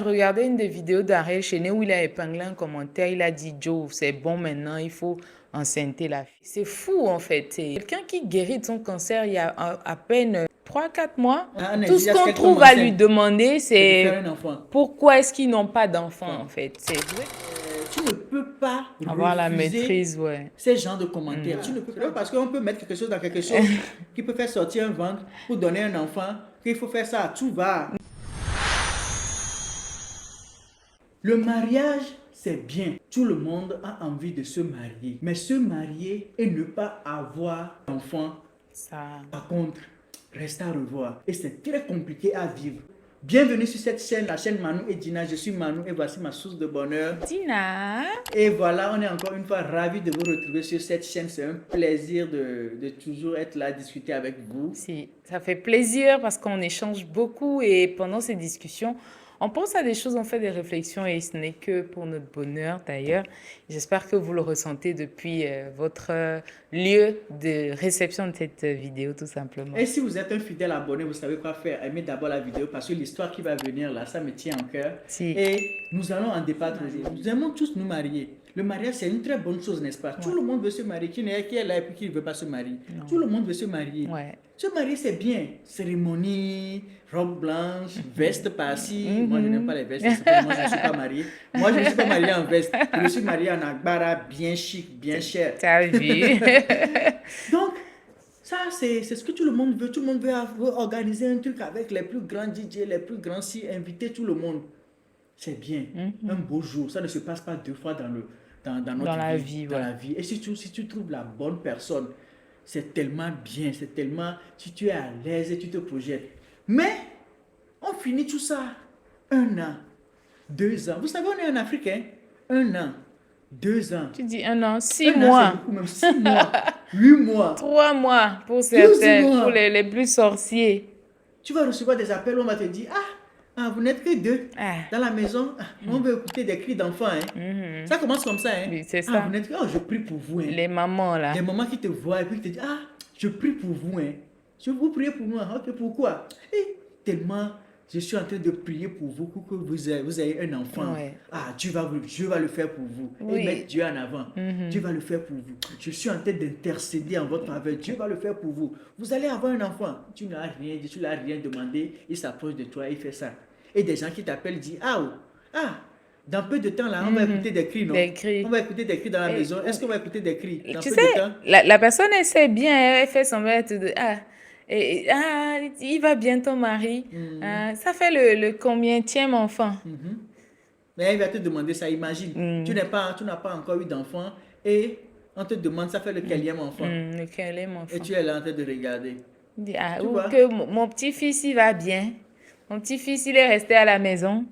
regardais une des vidéos d'Ariel Cheney où il a épinglé un commentaire. Il a dit, Joe, c'est bon maintenant, il faut enceinter la fille. C'est fou, en fait. C'est quelqu'un qui guérit de son cancer il y a à peine 3 4 mois. En Tout ce exigence qu'on qu'elle trouve tombe à lui enceinte, demander, c'est de c'est faire un enfant. pourquoi est-ce qu'ils n'ont pas d'enfant, en fait. C'est Tu ne peux pas avoir la refuser maîtrise, ouais. ces genres de commentaires. Tu ne peux pas, parce qu'on peut mettre quelque chose dans quelque chose qui peut faire sortir un ventre pour donner un enfant, qu'il faut faire ça, tout va. Le mariage, c'est bien. Tout le monde a envie de se marier. Mais se marier et ne pas avoir d'enfant, Ça... par contre, reste à revoir. Et c'est très compliqué à vivre. Bienvenue sur cette chaîne, la chaîne Manu et Dina. Je suis Manu et voici ma source de bonheur. Dina. Et voilà, on est encore une fois ravis de vous retrouver sur cette chaîne. C'est un plaisir de toujours être là, discuter avec vous. Si, ça fait plaisir parce qu'on échange beaucoup et pendant ces discussions, on pense à des choses, on fait des réflexions et ce n'est que pour notre bonheur d'ailleurs. J'espère que vous le ressentez depuis votre lieu de réception de cette vidéo tout simplement. Et si vous êtes un fidèle abonné, vous savez quoi faire. Aimez d'abord la vidéo parce que l'histoire qui va venir là, ça me tient en cœur. Si. Et nous allons en débattre aujourd'hui. Nous aimons tous nous marier. Le mariage, c'est une très bonne chose, n'est-ce pas? Ouais. Tout le monde veut se marier. Qui est là et puis qui ne veut pas se marier? Non. Tout le monde veut se marier. Ouais. Se marier, c'est bien. Cérémonie, robe blanche, veste par-ci. Moi, je n'aime pas les vestes. Moi, je ne suis pas mariée. Moi, je ne suis pas mariée en veste. Je suis mariée en agbara, bien chic, bien cher. T'as vu? Donc, ça, c'est ce que tout le monde veut. Tout le monde veut organiser un truc avec les plus grands DJ, les plus grands si, inviter tout le monde. C'est bien. Un beau jour. Ça ne se passe pas 2 fois dans notre vie. Dans la vie. Et si tu trouves la bonne personne, c'est tellement bien. C'est tellement... Si tu es à l'aise et tu te projettes. Mais, on finit tout ça. 1 an, 2 ans. Vous savez, on est en Afrique, hein? 1 an, 2 ans. Tu dis 1 an, 6 mois. Beaucoup, même 6 mois, 8 mois. 3 mois pour certains, pour les plus sorciers. Tu vas recevoir des appels, on va te dire, vous n'êtes que 2 dans la maison. On veut écouter des cris d'enfants. Hein. Ça commence comme ça. Hein. Oui, c'est ça. Vous n'êtes que, je prie pour vous. Hein. Les mamans là. Les mamans qui te voient et puis qui te disent, je prie pour vous. Hein. Je vous prie pour moi. Ok, pourquoi? Et tellement, je suis en train de prier pour vous pour que vous ayez un enfant. Ouais. Dieu va le faire pour vous. Oui. Et mettre Dieu en avant. Dieu va le faire pour vous. Je suis en train d'intercéder en votre faveur. Dieu va le faire pour vous. Vous allez avoir un enfant. Tu n'as rien dit, tu n'as rien demandé. Il s'approche de toi, il fait ça. Et des gens qui t'appellent disent, dans peu de temps là, on va écouter des cris, non? Des cris. On va écouter des cris dans la maison. Est-ce qu'on va écouter des cris dans tu peu sais, de temps? La personne, elle sait bien, elle fait son maître de il va bien ton mari. Ça fait le combienième enfant? Mais il va te demander ça, imagine. Tu n'as pas encore eu d'enfant et on te demande ça fait le quelième enfant. Le quelième enfant. Et tu es là en train de regarder. Ou que mon petit-fils, il va bien. Mon petit-fils, il est resté à la maison.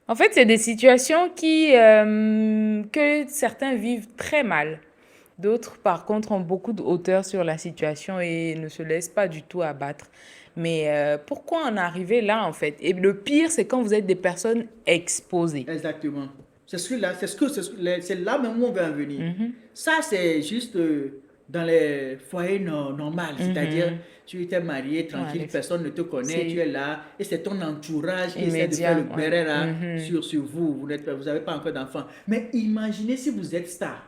En fait, c'est des situations que certains vivent très mal. D'autres, par contre, ont beaucoup de hauteur sur la situation et ne se laissent pas du tout abattre. Mais pourquoi en arriver là, en fait? Et le pire, c'est quand vous êtes des personnes exposées. Exactement. C'est là même où on veut en venir. Ça, c'est juste dans les foyers normaux. C'est-à-dire, tu étais marié, tranquille, personne ne te connaît, tu es là. Et c'est ton entourage qui essaie de faire le béret là sur vous. Vous n'avez pas encore d'enfant. Mais imaginez si vous êtes star.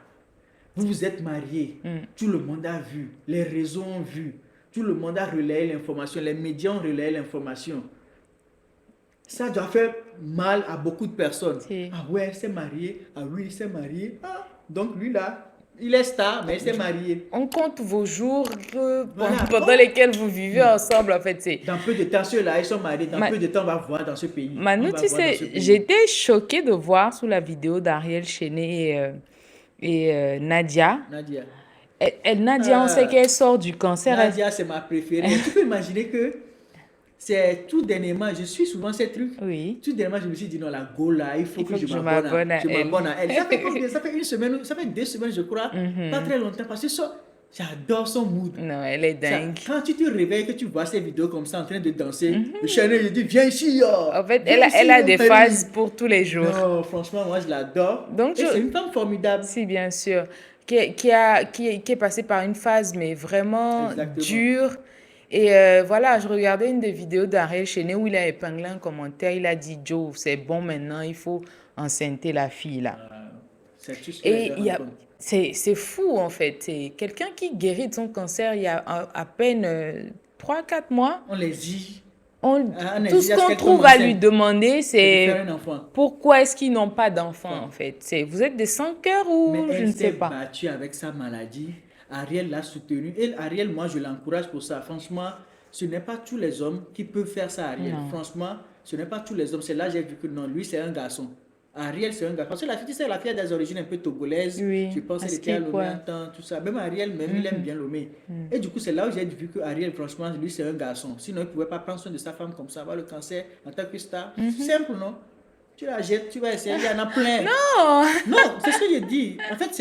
Vous vous êtes marié, tout le monde a vu, les réseaux ont vu, tout le monde a relayé l'information, les médias ont relayé l'information. Ça doit faire mal à beaucoup de personnes. Ah ouais, il s'est marié, oui, il s'est marié. Donc lui là, il est star, mais il s'est marié. On compte vos jours pendant lesquels vous vivez ensemble, en fait. Dans peu de temps, ceux-là, ils sont mariés, dans peu de temps, on va voir dans ce pays. Manu, tu sais, j'étais choquée de voir sous la vidéo d'Ariel Cheney et Nadia. Nadia, on sait qu'elle sort du cancer. Nadia, c'est ma préférée. Tu peux imaginer que c'est tout dernièrement, je suis souvent ces trucs. Oui. Tout dernièrement, je me suis dit, non, la go là, il faut que je m'abonne à elle. Ça fait 1 semaine, ça fait 2 semaines, je crois. Pas très longtemps, parce que j'adore son mood. Non, elle est dingue. Quand tu te réveilles, que tu vois ces vidéos comme ça en train de danser, le Chanel, il dit, viens ici. En fait, elle a des phases pour tous les jours. Non, franchement, moi, je l'adore. C'est une femme formidable. Si, bien sûr. Qui est passée par une phase, mais vraiment dure. Et voilà, je regardais une des vidéos d'Ariel Chenet où il a épinglé un commentaire. Il a dit, Joe, c'est bon maintenant, il faut enceinter la fille là. C'est tout ce que les Et gens il y a, racontent. c'est fou en fait. C'est quelqu'un qui guérit de son cancer il y a à peine 3, 4 mois. On les dit. On, On les tout dit, ce est-ce qu'on qu'elle tombe trouve à lui enceinte? demander, C'est de c'est faire un enfant. pourquoi est-ce qu'ils n'ont pas d'enfant Enfin, en fait. C'est, vous êtes des sans-cœur mais ou je elle ne sais s'est pas. battue avec sa maladie. Ariel l'a soutenue. Et Ariel, moi, je l'encourage pour ça. Franchement, ce n'est pas tous les hommes qui peuvent faire ça, Ariel. Non. Franchement, ce n'est pas tous les hommes. C'est là que j'ai vu que non, lui, c'est un garçon. Ariel, c'est un garçon. Parce que la fille, tu sais, la fille a des origines un peu togolaises. Oui, Je pense à qu'elle ce était à qui Lomé quoi. un temps, tout ça. Même Ariel, même, il aime bien Lomé. Et du coup, c'est là où j'ai vu que Ariel, franchement, lui, c'est un garçon. Sinon, il ne pouvait pas prendre soin de sa femme comme ça, avoir le cancer en tant que star. C'est simple, non? Tu la jettes, tu vas essayer, il y en a plein. Oh, Non, c'est ce que je dis. En fait,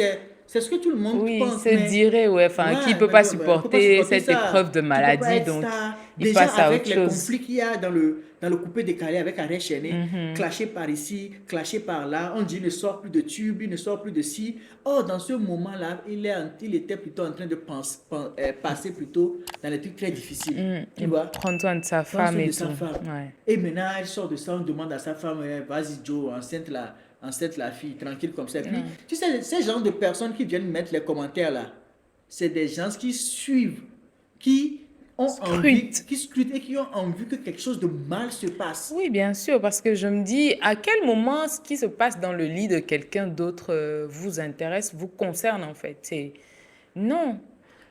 c'est ce que tout le monde oui, pense, se dirait, ouais, enfin, qui ouais, peut pas on ne peut pas supporter supporter cette ça. épreuve de Tu peux pas maladie, être donc star. il Déjà, passe à avec autre les chose. conflits qu'il y a dans le coupé décalé avec Ariel Chenet, clashé par ici, clashé par là, on dit il ne sort plus de tube, il ne sort plus de ci. Or, dans ce moment-là, il était plutôt en train de passer plutôt dans des trucs très difficiles. Tu vois? Prendre soin de sa Prendre femme soin et de tout. sa femme. Ouais. Et maintenant, elle sort de ça, on demande à sa femme, vas-y Joe, enceinte la fille, tranquille comme ça. Et puis, tu sais, ces genres de personnes qui viennent mettre les commentaires là, c'est des gens qui suivent, qui ont envie, Scrute. qui scrutent et qui ont envie que quelque chose de mal se passe. Oui, bien sûr, parce que je me dis, à quel moment ce qui se passe dans le lit de quelqu'un d'autre vous intéresse, vous concerne en fait. Non.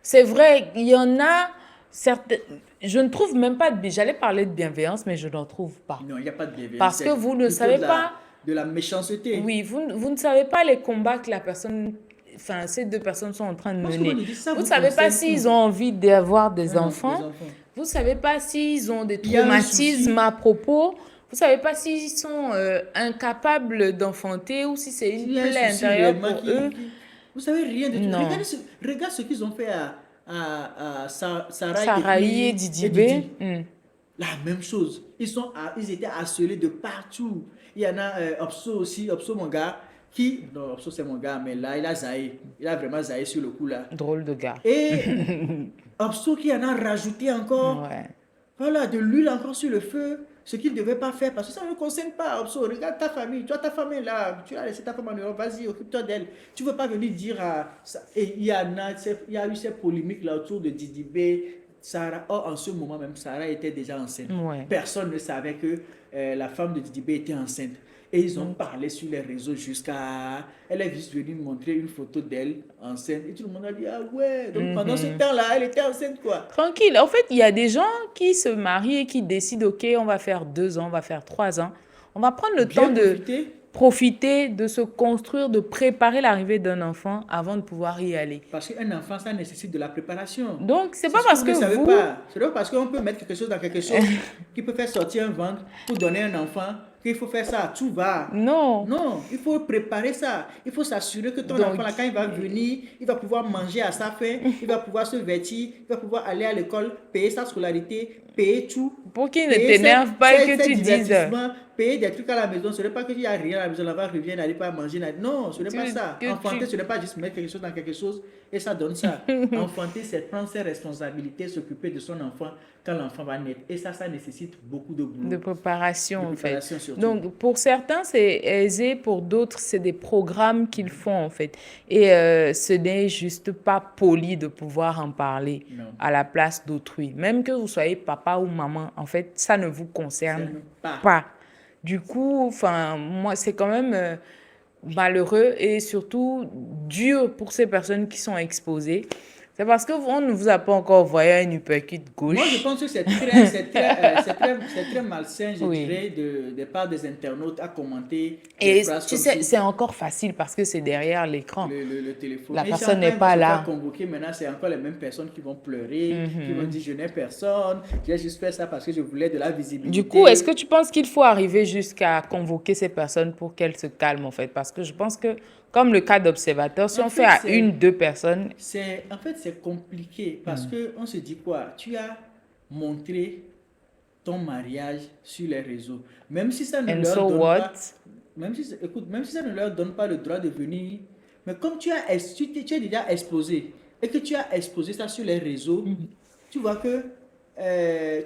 C'est vrai, il y en a certaines... Je ne trouve même pas de... J'allais parler de bienveillance, mais je n'en trouve pas. Non, il n'y a pas de bienveillance, Parce que c'est vous ne plutôt savez pas... de la méchanceté. Oui, vous ne savez pas les combats que la personne... Enfin, ces deux personnes sont en train de Parce que moi, mener. je dis ça Vous ne vous savez pas concerne s'ils où? ont envie d'avoir des Des enfants. enfants. Vous ne savez pas s'ils ont des Il y a un traumatismes souci. à propos. Vous ne savez pas s'ils sont incapables d'enfanter ou si c'est une Il y a un plaie souci intérieure réellement pour eux. vous savez rien de tout. Non. Regarde ce qu'ils ont fait à Sarah Sarahi et et Didi B. Didi. La même chose. Ils étaient harcelés de partout. Il y en a Opso aussi, Opso mon gars, non, Opso c'est mon gars, mais là, il a zaï. Il a vraiment zaï sur le coup là. Drôle de gars. Et Opso qui en a rajouté encore, Ouais. voilà, de l'huile encore sur le feu, ce qu'il ne devait pas faire parce que ça ne concerne pas. Opso, regarde ta famille, toi ta famille là, tu as laissé ta femme en Europe, vas-y, occupe-toi d'elle. Tu ne veux pas venir dire à ça. Et il y a eu ces polémiques là autour de Didi B, Sarah. Or, en ce moment même, Sarah était déjà enceinte. Ouais. Personne ne savait que la femme de Didi B était enceinte. Et ils ont parlé sur les réseaux jusqu'à... Elle est juste venue montrer une photo d'elle enceinte. Et tout le monde a dit, ah ouais. Donc pendant ce temps-là, elle était enceinte quoi. Tranquille. En fait, il y a des gens qui se marient et qui décident, OK, on va faire 2 ans, on va faire 3 ans. On va prendre le temps Bien de profiter. profiter, de se construire, de préparer l'arrivée d'un enfant avant de pouvoir y aller. Parce qu'un enfant, ça nécessite de la préparation. Donc, c'est C'est pas ce que parce vous que ne savez vous... pas. C'est pas parce qu'on peut mettre quelque chose dans quelque chose qui peut faire sortir un ventre pour donner un enfant qu'il faut faire ça. Tout va. Non. Non, il faut préparer ça. Il faut s'assurer que ton Donc, enfant, là, quand il va venir, il va pouvoir manger à sa faim, il va pouvoir se vêtir, il va pouvoir aller à l'école, payer sa scolarité, payer tout. pour qu'il ne Payer t'énerve pas et que ses tu dises... divertissements, payer des trucs à la maison. Ce n'est pas qu'il n'y a rien à la maison, là-bas, revient, n'arrive pas à manger. Non, ce n'est pas ça. Enfanter, ce n'est pas juste mettre quelque chose dans quelque chose et ça donne ça. Enfanter, c'est prendre ses responsabilités, s'occuper de son enfant quand l'enfant va naître. Et ça nécessite beaucoup de boulot. De préparation, De en fait. préparation surtout. Donc, pour certains, c'est aisé, pour d'autres, c'est des programmes qu'ils font, en fait. Et ce n'est juste pas poli de pouvoir en parler Non. à la place d'autrui. Même que vous soyez papa ou maman, en fait, ça ne vous concerne Ça ne pas. Du coup, enfin, moi, c'est quand même malheureux et surtout dur pour ces personnes qui sont exposées. C'est parce qu'on ne vous a pas encore envoyé un uppercut Moi, je gauche. pense que c'est très malsain, je Oui. dirais, de part des internautes à commenter Et des phrases tu comme sais, si c'est encore facile parce que c'est derrière l'écran. le téléphone. La Et personne quand n'est ils pas vont se là. faire convoquer, maintenant, c'est encore les mêmes personnes qui vont pleurer, qui vont dire je n'ai personne, j'ai juste fait ça parce que je voulais de la visibilité. Du coup, est-ce que tu penses qu'il faut arriver jusqu'à convoquer ces personnes pour qu'elles se calment, en fait? Parce que je pense que, comme le cas d'observateur, si En on fait, fait à c'est- 1, 2 personnes, En fait, c'est compliqué parce que on se dit quoi? Tu as montré ton mariage sur les réseaux. Même si ça ne and leur so donne what? pas, même si ça ne leur donne pas le droit de venir, mais comme tu es déjà exposé et que tu as exposé ça sur les réseaux, tu vois que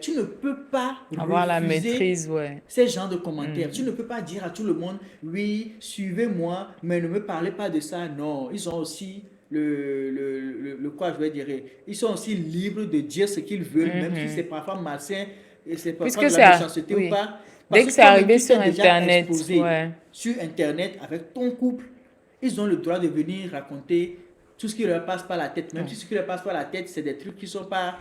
tu ne peux pas Avoir la refuser maîtrise, ouais. ces genres de commentaires. Tu ne peux pas dire à tout le monde, oui, suivez-moi, mais ne me parlez pas de ça. Non, ils ont aussi quoi je vais dire, ils sont aussi libres de dire ce qu'ils veulent, même si c'est parfois malsain et c'est parfois Puisque de la ça, méchanceté ou oui. pas. Dès Parce que que c'est toi-même, arrivé tu sur t'es déjà Internet, exposé ouais. sur Internet avec ton couple. Ils ont le droit de venir raconter tout ce qui leur passe par la tête, même si ce qui leur passe par la tête, c'est des trucs qui sont pas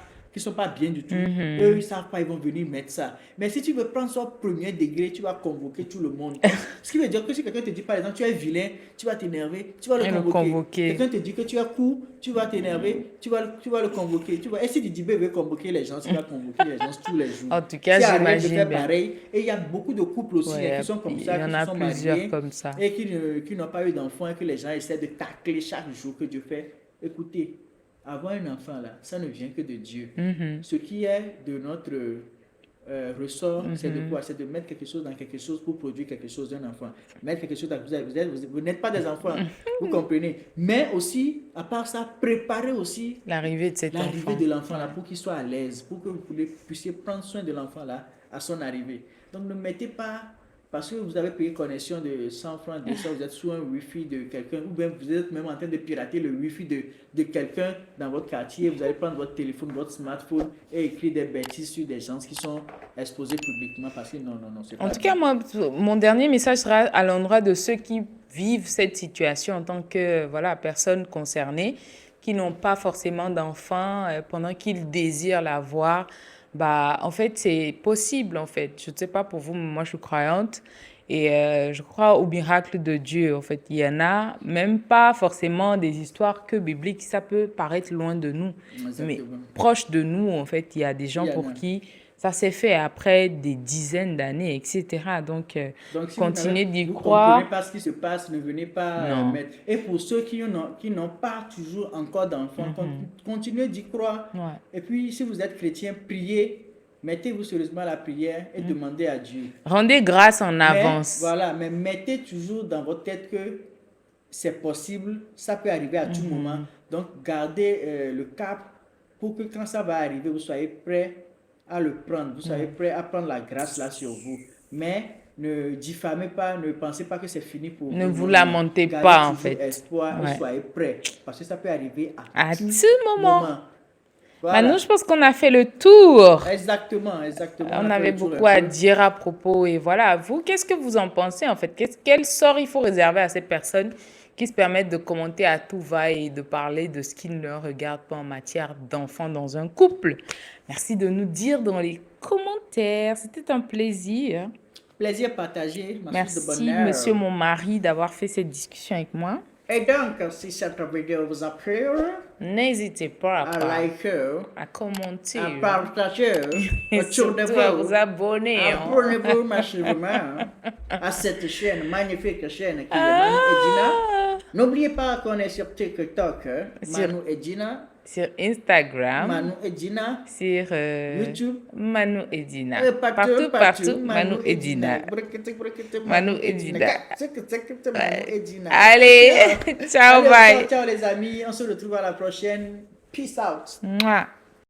bien du tout. Eux, ils savent pas, ils vont venir mettre ça. Mais si tu veux prendre ça au premier degré, tu vas convoquer tout le monde. Ce qui veut dire que si quelqu'un te dit, par exemple, tu es vilain, tu vas t'énerver, tu vas le Et le convoquer. convoquer. Quelqu'un te dit que tu es cool, tu vas t'énerver, tu vas le convoquer. Tu vois. Et si Didibé veut convoquer les gens, il va convoquer les gens tous les jours. En tout cas, Si Ariel veut j'imagine faire bien. pareil, et il y a beaucoup de couples aussi Ouais, qui sont comme il ça, y en qui a se sont plusieurs mariés comme ça. et qui n'ont pas eu d'enfants et que les gens essaient de tacler chaque jour que Dieu fait. Écoutez, avoir un enfant là, ça ne vient que de Dieu. Ce qui est de notre ressort, c'est de quoi? C'est de mettre quelque chose dans quelque chose pour produire quelque chose d'un enfant. Mettre quelque chose dans vous n'êtes pas des enfants, vous comprenez. Mais aussi, à part ça, préparer aussi L'arrivée de cet l'arrivée enfant. de l'enfant là pour qu'il soit à l'aise, pour que vous puissiez prendre soin de l'enfant là à son arrivée. Donc ne mettez pas, parce que vous avez payé connexion de 100 francs, 200, vous êtes sous un wifi de quelqu'un, ou bien vous êtes même en train de pirater le wifi de quelqu'un dans votre quartier, vous allez prendre votre téléphone, votre smartphone et écrire des bêtises sur des gens qui sont exposés publiquement, parce que non, c'est pas En tout bien. cas, moi, mon dernier message sera à l'endroit de ceux qui vivent cette situation en tant que voilà, personnes concernées, qui n'ont pas forcément d'enfants, pendant qu'ils désirent l'avoir. Bah, en fait, c'est possible, en fait. Je ne sais pas pour vous, mais moi, je suis croyante. Et je crois au miracle de Dieu. En fait, il y en a, même pas forcément des histoires que bibliques. Ça peut paraître loin de nous, mais Exactement. proche de nous, en fait, il y a des gens Il y en pour a. qui ça s'est fait après des dizaines d'années, etc. Donc, Donc, si continuez d'y vous comprenez croire. pas ce qui se passe, ne venez pas Non. mettre. Et pour ceux qui n'ont pas toujours encore d'enfants, continuez d'y croire. Ouais. Et puis, si vous êtes chrétien, priez. Mettez-vous sérieusement à la prière et demandez à Dieu. Rendez grâce en Mais avance. voilà, mais mettez toujours dans votre tête que c'est possible, ça peut arriver à tout moment. Donc, gardez le cap pour que quand ça va arriver, vous soyez prêt à le prendre. Vous soyez prêt à prendre la grâce là sur vous. Mais ne diffamez pas, ne pensez pas que c'est fini pour vous. Ne vous Non, lamentez gardez pas, en toujours fait. espoir Ouais. et soyez prêts. Parce que ça peut arriver À tout tout moment. Voilà. Maintenant, je pense qu'on a fait le tour. Exactement. On a fait avait le tour beaucoup un à peu. dire à propos. Et voilà, vous, qu'est-ce que vous en pensez en fait? Quel sort il faut réserver à ces personnes qui se permettent de commenter à tout va et de parler de ce qui ne leur regarde pas en matière d'enfants dans un couple? Merci de nous dire dans les commentaires. C'était un plaisir. Plaisir partagé, ma source de Merci, bonheur. monsieur mon mari, d'avoir fait cette discussion avec moi. Et donc, si cette vidéo vous a plu, N'hésitez pas à liker, à commenter, à partager et autour de surtout à vous. vous abonner. hein. Abonnez-vous massivement à cette chaîne, magnifique chaîne qui est Manu Edina. Ah, N'oubliez pas qu'on est sur TikTok, Sur- Manu Edina, sur Instagram, Manu Edina, sur YouTube. Manu Edina. Et Partout, Manu Edina. Manu Edina. Manu Edina. Allez, ciao, Allez, bye. ciao les amis, on se retrouve à la prochaine. Peace out. Mouah.